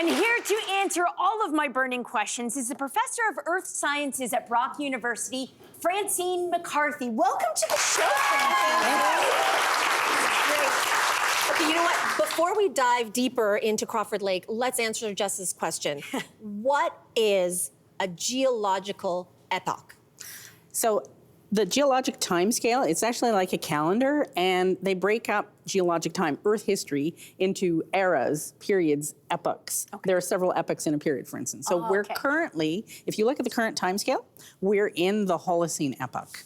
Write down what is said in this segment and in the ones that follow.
And here to answer all of my burning questions is the professor of earth sciences at Brock University, Francine McCarthy. Welcome to the show, Francine. Great. Okay, you know what? Before we dive deeper into Crawford Lake, let's answer Jess's question. What is a geological epoch? So the geologic time scale, it's actually like a calendar, and they break up geologic time, Earth history, into eras, periods, epochs. Okay. There are several epochs in a period, for instance. So we're currently, if you look at the current time scale, we're in the Holocene epoch.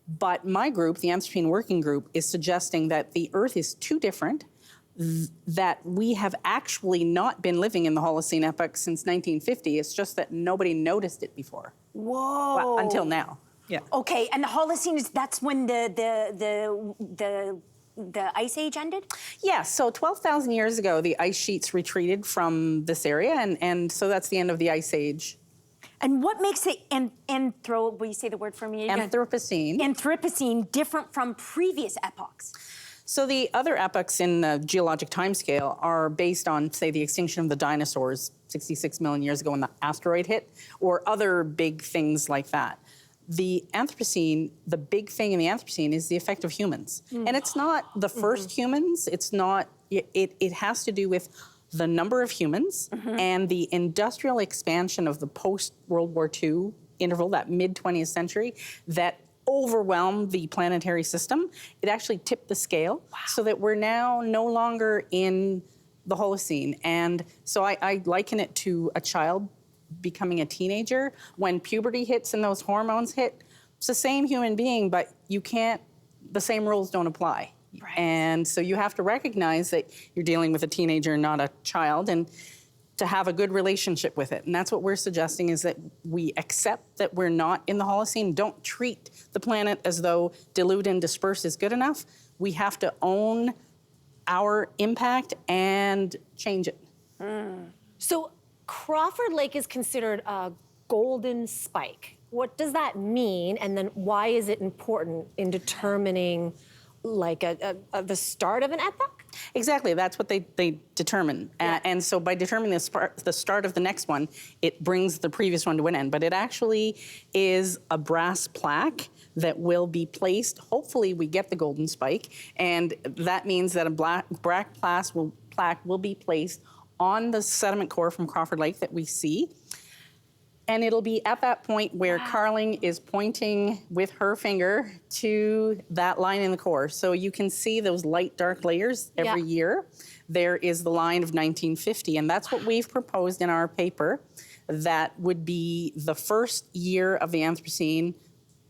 But my group, the Anthropocene Working Group, is suggesting that the Earth is too different, that we have actually not been living in the Holocene epoch since 1950. It's just that nobody noticed it before. Whoa. Well, until now. Yeah. Okay, and the Holocene that's when the Ice Age ended? Yeah, so 12,000 years ago, the ice sheets retreated from this area, and so that's the end of the Ice Age. And what makes the will you say the word for me again? Anthropocene. Anthropocene different from previous epochs? So the other epochs in the geologic timescale are based on, say, the extinction of the dinosaurs 66 million years ago when the asteroid hit, or other big things like that. The Anthropocene, the big thing in the Anthropocene is the effect of humans. And it's not the first humans, it's not, it has to do with the number of humans and the industrial expansion of the post-World War II interval, that mid-20th century, that overwhelmed the planetary system. It actually tipped the scale so that we're now no longer in the Holocene. And so I liken it to a child becoming a teenager. When puberty hits and those hormones hit, it's the same human being, but you can't, the same rules don't apply. Right. And so you have to recognize that you're dealing with a teenager, not a child, and to have a good relationship with it. And that's what we're suggesting, is that we accept that we're not in the Holocene. Don't treat the planet as though dilute and disperse is good enough. We have to own our impact and change it. So Crawford Lake is considered a golden spike. What does that mean? And then why is it important in determining like the start of an epoch? Exactly, that's what they determine. Yeah. And so by determining the start of the next one, it brings the previous one to an end. But it actually is a brass plaque that will be placed, hopefully we get the golden spike, and that means that a brass plaque will be placed on the sediment core from Crawford Lake that we see. And it'll be at that point where Carling is pointing with her finger to that line in the core. So you can see those light, dark layers every year. There is the line of 1950, and that's what we've proposed in our paper. That would be the first year of the Anthropocene,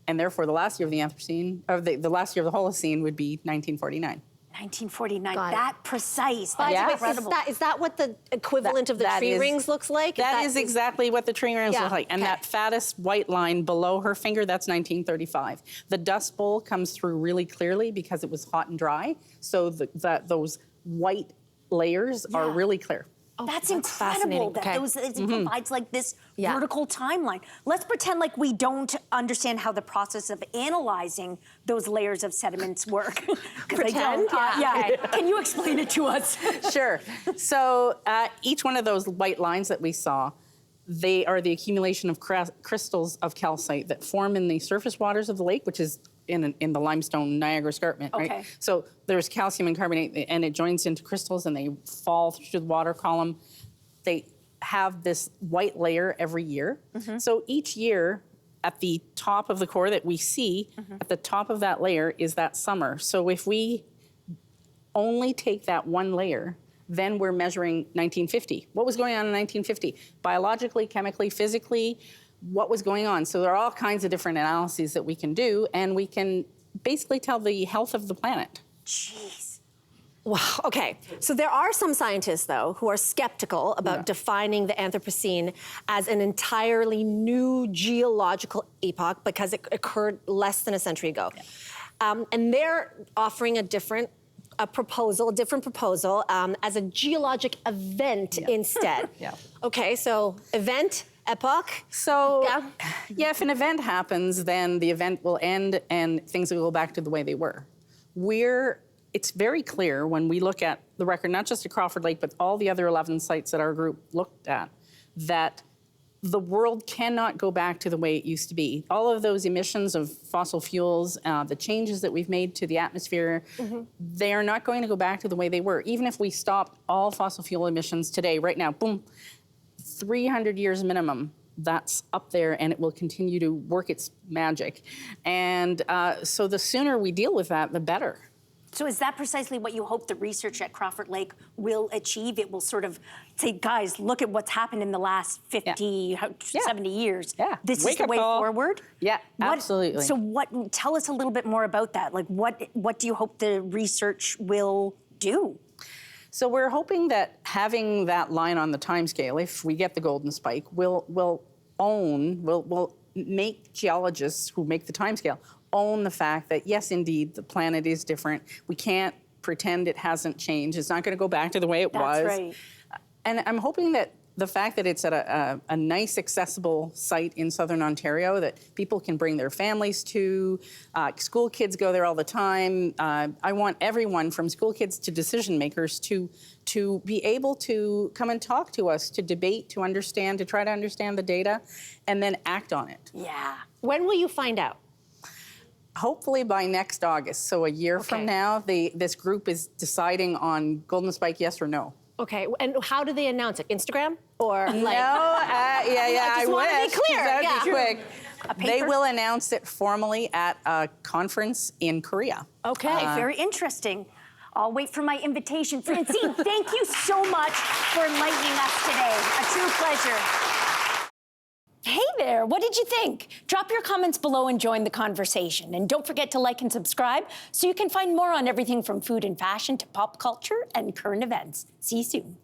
and therefore the last year of the Anthropocene, or the last year of the Holocene would be 1949. 1949, that precise. That's incredible. Is that what the equivalent of the tree rings looks like? That is exactly what the tree rings look like. And that fattest white line below her finger, that's 1935. The Dust Bowl comes through really clearly because it was hot and dry. So those white layers are really clear. Oh, that's incredible that it provides like this vertical timeline. Let's pretend like we don't understand how the process of analyzing those layers of sediments work. Pretend? Can you explain it to us? Sure. So each one of those white lines that we saw, they are the accumulation of crystals of calcite that form in the surface waters of the lake, which is in the limestone Niagara Escarpment, right? So there's calcium and carbonate, and it joins into crystals, and they fall through the water column. They have this white layer every year. So each year, at the top of the core that we see, at the top of that layer is that summer. So if we only take that one layer, then we're measuring 1950. What was going on in 1950? Biologically, chemically, physically, what was going on? So there are all kinds of different analyses that we can do, and we can basically tell the health of the planet. Jeez. Wow, okay. So there are some scientists, though, who are skeptical about defining the Anthropocene as an entirely new geological epoch because it occurred less than a century ago. And they're offering a different proposal as a geologic event instead. Okay, so event, epoch. So, if an event happens, then the event will end and things will go back to the way they were. We're it's very clear when we look at the record, not just at Crawford Lake, but all the other 11 sites that our group looked at, that the world cannot go back to the way it used to be. All of those emissions of fossil fuels, the changes that we've made to the atmosphere, they are not going to go back to the way they were. Even if we stopped all fossil fuel emissions today, right now, boom, 300 years minimum, that's up there, and it will continue to work its magic. And so the sooner we deal with that, the better. So is that precisely what you hope the research at Crawford Lake will achieve? It will sort of say, guys, look at what's happened in the last 50, 70 years. Yeah. This is the way forward? Yeah, absolutely. So tell us a little bit more about that. Like, what do you hope the research will do? So we're hoping that having that line on the timescale, if we get the golden spike, will make geologists who make the timescale own the fact that, yes, indeed, the planet is different. We can't pretend it hasn't changed. It's not going to go back to the way it was. That's right. And I'm hoping that the fact that it's at a nice, accessible site in Southern Ontario that people can bring their families to, school kids go there all the time. I want everyone from school kids to decision makers to be able to come and talk to us, to debate, to understand, to try to understand the data, and then act on it. Yeah. When will you find out? Hopefully by next August, so a year from now, this group is deciding on golden spike, yes or no. Okay, and how do they announce it? Instagram or like? No, I just want to wish. be clear. That would Yeah. be quick. They will announce it formally at a conference in Korea. Okay, very interesting. I'll wait for my invitation. Francine, thank you so much for enlightening us today. A true pleasure. Hey there, what did you think? Drop your comments below and join the conversation. And don't forget to like and subscribe so you can find more on everything from food and fashion to pop culture and current events. See you soon.